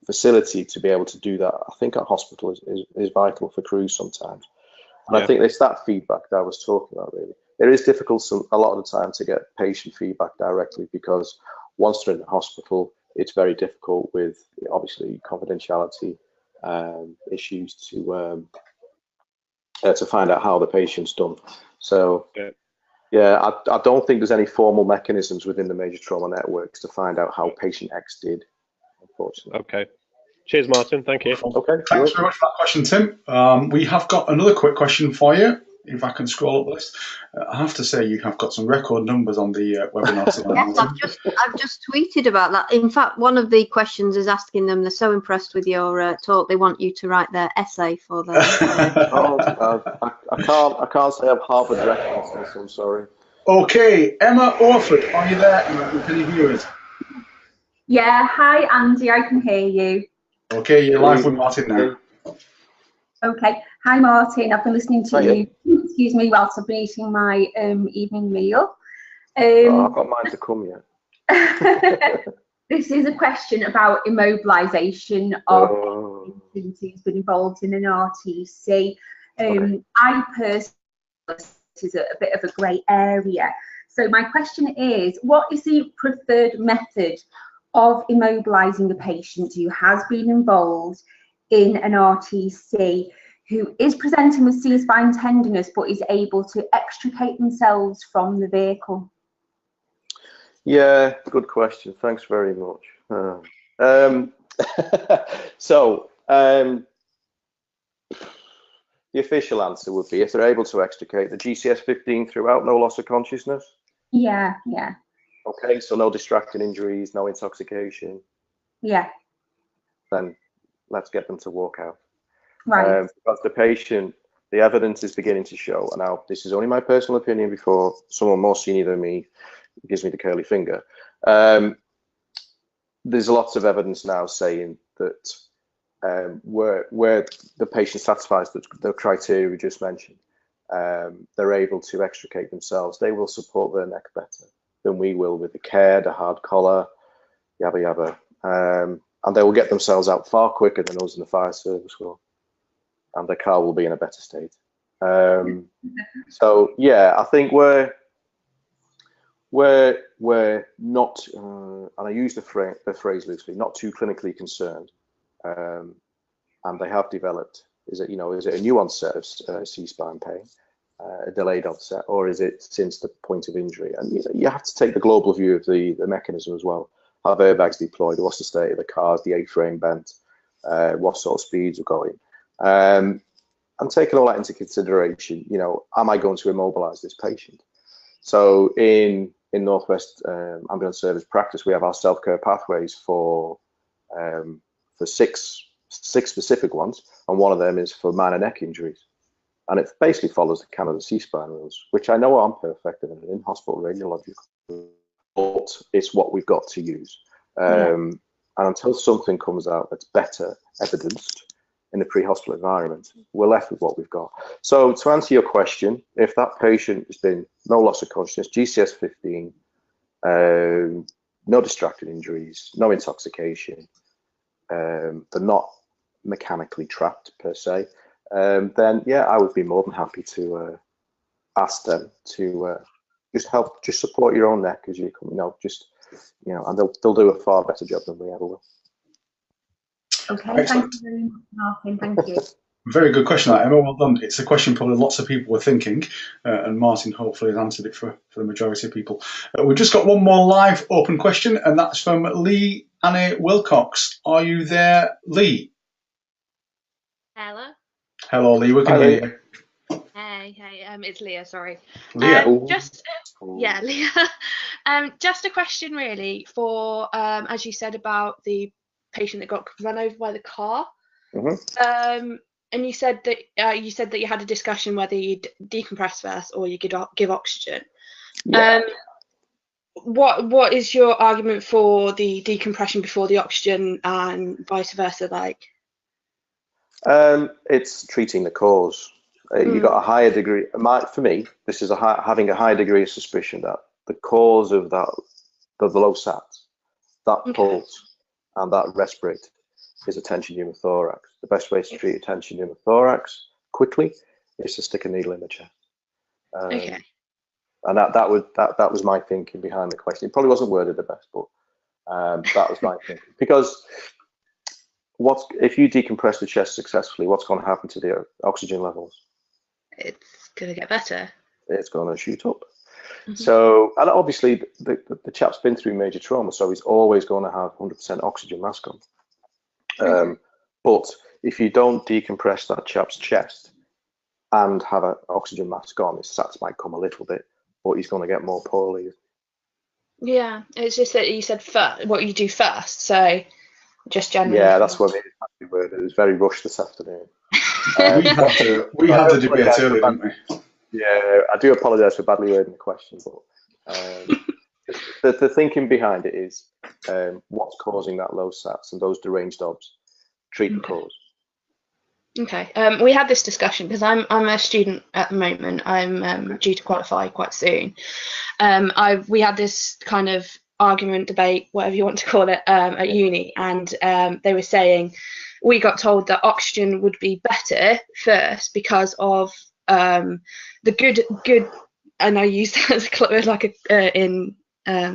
facility to be able to do that. I think at hospital is vital for crews sometimes. And I think it's that feedback that I was talking about, really. It is difficult a lot of the time to get patient feedback directly, because once they're in the hospital, it's very difficult with, obviously, confidentiality issues to find out how the patient's done. So, yeah, I don't think there's any formal mechanisms within the major trauma networks to find out how patient X did, unfortunately. Okay. Cheers, Martin. Thank you. Okay. Thanks very much for that question, Tim. We have got another quick question for you. If I can scroll up the list, I have to say you have got some record numbers on the webinar tonight. Yes, I've just tweeted about that. In fact, one of the questions is asking them, they're so impressed with your talk, they want you to write their essay for them. I can't say I've Harvard records, so I'm sorry. Okay, Emma Orford, are you there? Emma, can you hear us? Yeah, hi Andy, I can hear you. Okay, you're live with Martin now. Okay, hi Martin, I've been listening to you, excuse me, whilst I've been eating my evening meal. I've got mine to come yet. This is a question about immobilisation of patients who's been involved in an RTC. I personally, this is a bit of a grey area. So my question is, what is the preferred method of immobilising a patient who has been involved in an RTC, who is presenting with C-spine tenderness but is able to extricate themselves from the vehicle? Yeah, good question. Thanks very much. The official answer would be, if they're able to extricate the GCS-15 throughout, no loss of consciousness. Yeah, yeah. Okay, so no distracting injuries, no intoxication. Yeah. Then let's get them to walk out. Right. Because the patient, the evidence is beginning to show, and now this is only my personal opinion before someone more senior than me gives me the curly finger. There's lots of evidence now saying that where the patient satisfies the criteria we just mentioned, they're able to extricate themselves. They will support their neck better than we will with the care, the hard collar, yabba yabba. And they will get themselves out far quicker than us in the fire service will. And the car will be in a better state. So yeah, I think we're not, and I use the phrase loosely, not too clinically concerned. And they have developed, is it a new onset of C-spine pain, a delayed onset, or is it since the point of injury? And you have to take the global view of the mechanism as well. Have airbags deployed? What's the state of the cars? The A-frame bent? What sort of speeds are going? And taking all that into consideration, am I going to immobilize this patient? So in Northwest Ambulance Service practice, we have our self-care pathways for 6 specific ones, and one of them is for minor neck injuries. And it basically follows the Canada C-spine rules, which I know aren't perfect in an in-hospital radiological, but it's what we've got to use. And until something comes out that's better evidenced in the pre-hospital environment, we're left with what we've got. So to answer your question, if that patient has been no loss of consciousness, GCS-15, no distracted injuries, no intoxication, they're not mechanically trapped per se, then yeah, I would be more than happy to ask them to just support your own neck as you come, and they'll do a far better job than we ever will. Okay, Excellent. thank you very much, Martin. Thank you. Very good question, that, Emma. Well done. It's a question probably lots of people were thinking, and Martin hopefully has answered it for the majority of people. We've just got one more live open question, and that's from Lee Annie Wilcox. Are you there, Lee? Hello. Hello, Lee. We can hear you. Hey, it's Leah. Sorry. Leah. Yeah, Leah. Just a question, really, for as you said about the patient that got run over by the car. Mm-hmm. And you said that you had a discussion whether you'd decompress first or you could give oxygen. Yeah. What is your argument for the decompression before the oxygen and vice versa? Like, it's treating the cause. You got a higher degree. For me, this is having a high degree of suspicion that the cause of the low SAT, that pulse and that respirate is a tension pneumothorax. The best way to treat a tension pneumothorax quickly is to stick a needle in the chest. And that was my thinking behind the question. It probably wasn't worded the best, but that was my thinking. Because if you decompress the chest successfully, what's going to happen to the oxygen levels? It's going to get better. It's going to shoot up. So, and obviously the chap's been through major trauma, so he's always going to have 100% oxygen mask on. But if you don't decompress that chap's chest and have an oxygen mask on, his SATs might come a little bit, but he's going to get more poorly. Yeah, it's just that you said what you do first, so just generally. Yeah, that's what it was. It was very rushed this afternoon. We had the debate earlier, didn't we? Yeah, I do apologise for badly wording the question, but the thinking behind it is what's causing that low SATs and those deranged OBS. Treat the cause. Okay. We had this discussion because I'm a student at the moment. I'm due to qualify quite soon. We had this kind of argument, debate, whatever you want to call it, at uni, and they were saying we got told that oxygen would be better first because of the good, and I use that as like in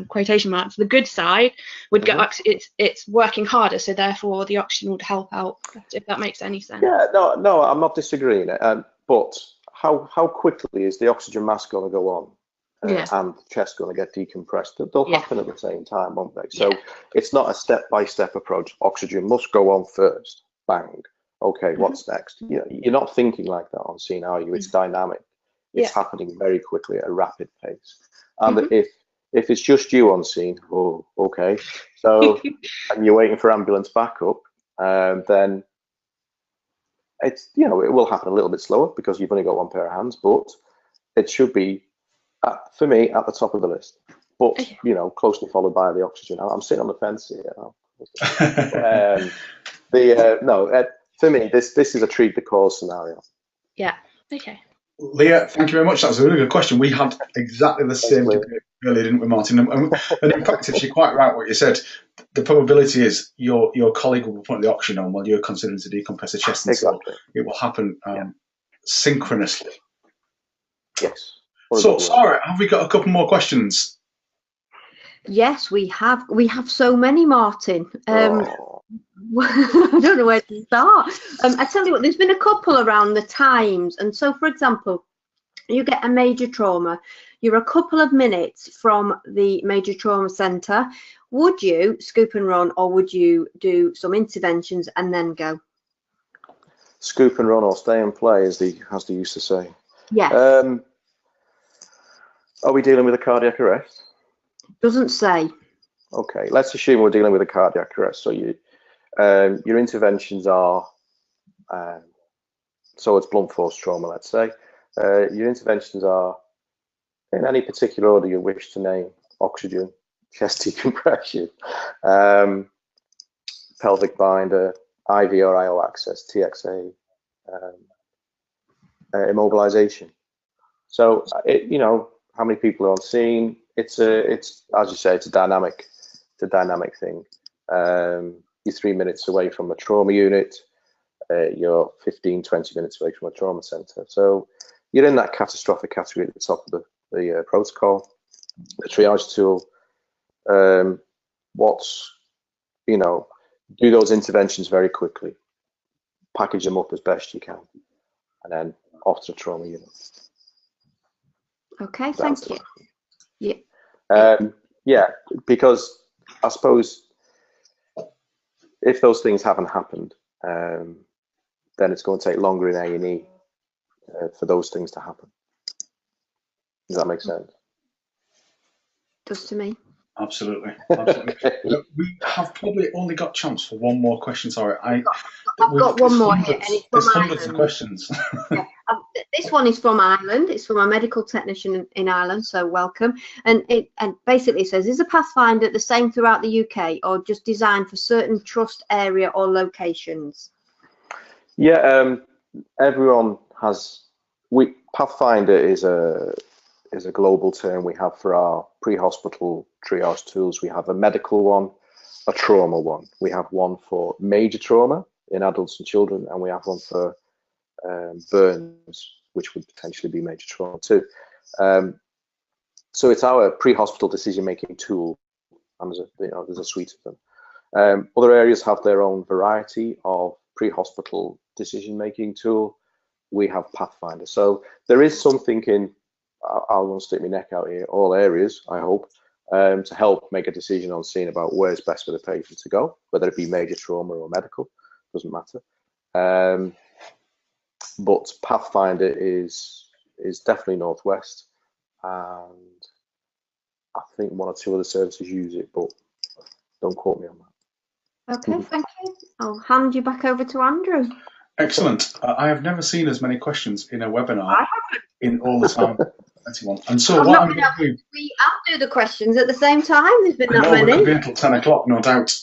quotation marks, the good side would get it's working harder, so therefore the oxygen would help out, if that makes any sense. Yeah, no, I'm not disagreeing. But how quickly is the oxygen mask going to go on and the chest going to get decompressed? They'll happen at the same time, won't they? So it's not a step-by-step approach. Oxygen must go on first. Bang. Okay, what's next? You're not thinking like that on scene, are you? It's dynamic. It's happening very quickly at a rapid pace. And if it's just you on scene, oh, okay. So, and you're waiting for ambulance backup, then it's, it will happen a little bit slower because you've only got one pair of hands, but it should be, for me, at the top of the list. But, closely followed by the oxygen. I'm sitting on the fence here. For me, this is a treat the cause scenario. Yeah, okay. Leah, thank you very much. That's a really good question. We had exactly the same debate earlier, didn't we, Martin? And in fact, if you're quite right what you said, the probability is your colleague will be putting the oxygen on while you're considering to decompress the chest, and so it will happen synchronously. Yes. So, Sarah, have we got a couple more questions? Yes, we have. We have so many, Martin. I don't know where to start. I tell you what, there's been a couple around the times. And so, for example, you get a major trauma. You're a couple of minutes from the major trauma centre. Would you scoop and run, or would you do some interventions and then go? Scoop and run or stay and play, as they used to say. Yes. Are we dealing with a cardiac arrest? Doesn't say. Okay, let's assume we're dealing with a cardiac arrest. So your interventions are, so it's blunt force trauma, let's say. Your interventions are, in any particular order you wish to name: oxygen, chest decompression, pelvic binder, IV or IO access, TXA, immobilization. So, how many people are on scene? It's as you say, it's a dynamic thing. You're 3 minutes away from a trauma unit. you're 15, 20 minutes away from a trauma centre. So you're in that catastrophic category at the top of the protocol. The triage tool, do those interventions very quickly, package them up as best you can, and then off to the trauma unit. Okay, thank you. Yeah, because I suppose if those things haven't happened, then it's going to take longer in A&E for those things to happen. Does that make sense? Does to me. Absolutely. We have probably only got chance for one more question. Sorry, I've got one more here, and it's from hundreds of questions. Yeah. This one is from Ireland. It's from a medical technician in Ireland, so welcome. And it basically says, is a Pathfinder the same throughout the UK, or just designed for certain trust area or locations? Yeah, everyone has. Pathfinder is a global term we have for our pre-hospital triage tools. We have a medical one, a trauma one. We have one for major trauma in adults and children, and we have one for burns, which would potentially be major trauma too. So it's our pre-hospital decision-making tool, and there's a suite of them. Other areas have their own variety of pre-hospital decision-making tool. We have Pathfinder. So there is something in, I won't stick my neck out here, all areas, I hope, to help make a decision on seeing about where's best for the patient to go, whether it be major trauma or medical, doesn't matter. But Pathfinder is definitely Northwest, and I think one or two other services use it, but don't quote me on that. Okay, thank you. I'll hand you back over to Andrew. Excellent. I have never seen as many questions in a webinar in all the time. And so what I'm going to do, we do the questions at the same time. There's been that many. We're going to be until 10 o'clock, no doubt.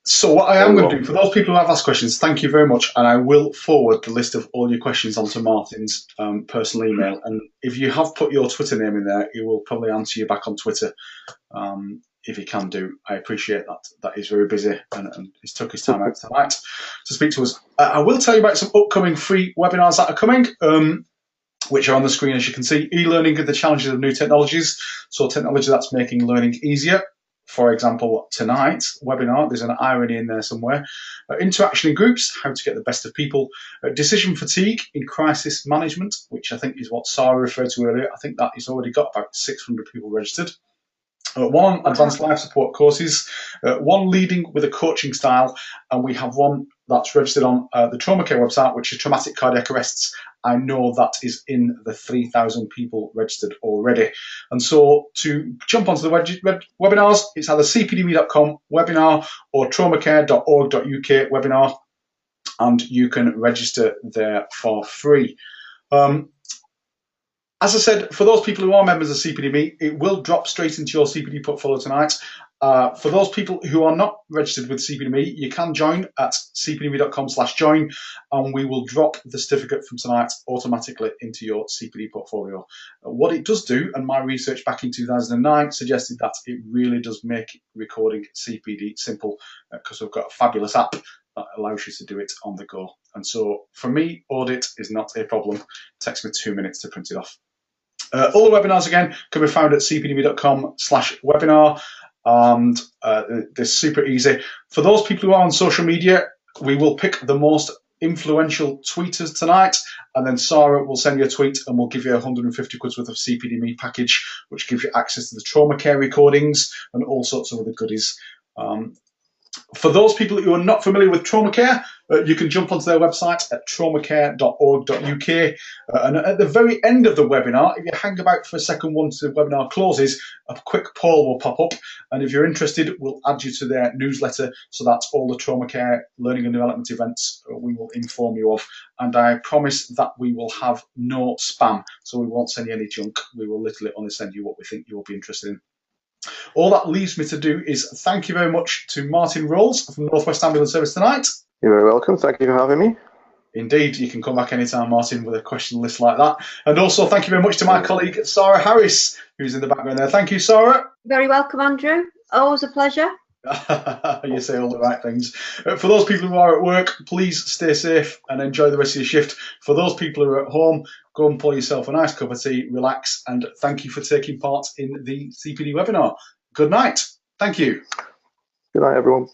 So what I am going to do, for those people who have asked questions, thank you very much, and I will forward the list of all your questions onto Martin's personal email. And if you have put your Twitter name in there, he will probably answer you back on Twitter. If he can do, I appreciate that. That he's very busy and he's took his time out tonight to speak to us. I will tell you about some upcoming free webinars that are coming, which are on the screen, as you can see. E-learning and the challenges of new technologies. So technology that's making learning easier. For example, tonight's webinar, there's an irony in there somewhere. Interaction in groups, how to get the best of people. Decision fatigue in crisis management, which I think is what Sarah referred to earlier. I think that has already got about 600 people registered. One on advanced life support courses, one leading with a coaching style, and we have one that's registered on the Trauma Care website, which is traumatic cardiac arrests. I know that is in the 3,000 people registered already. And so to jump onto the webinars, it's either cpdme.com webinar or traumacare.org.uk webinar, and you can register there for free. As I said, for those people who are members of CPDME, it will drop straight into your CPD portfolio tonight. For those people who are not registered with CPDME, you can join at cpdme.com/join, and we will drop the certificate from tonight automatically into your CPD portfolio. What it does do, and my research back in 2009 suggested that it really does make recording CPD simple, because we've got a fabulous app that allows you to do it on the go. And so for me, audit is not a problem. It takes me 2 minutes to print it off. All the webinars, again, can be found at cpdme.com/webinar, and they're super easy. For those people who are on social media, we will pick the most influential tweeters tonight, and then Sarah will send you a tweet and we'll give you 150 quid worth of CPDME package, which gives you access to the trauma care recordings and all sorts of other goodies. For those people who are not familiar with trauma care, you can jump onto their website at traumacare.org.uk. And at the very end of the webinar, if you hang about for a second once the webinar closes, a quick poll will pop up. And if you're interested, we'll add you to their newsletter, so that's all the trauma care learning and development events we will inform you of. And I promise that we will have no spam, so we won't send you any junk. We will literally only send you what we think you will be interested in. All that leaves me to do is thank you very much to Martin Rolls from Northwest Ambulance Service tonight. You're very welcome. Thank you for having me. Indeed, you can come back anytime, Martin, with a question list like that. And also thank you very much to my colleague, Sarah Harris, who's in the background there. Thank you, Sarah. Very welcome, Andrew. Always a pleasure. You say all the right things. For those people who are at work, please stay safe and enjoy the rest of your shift. For those people who are at home, go and pour yourself a nice cup of tea, relax, and thank you for taking part in the CPD webinar. Good night. Thank you. Good night, everyone.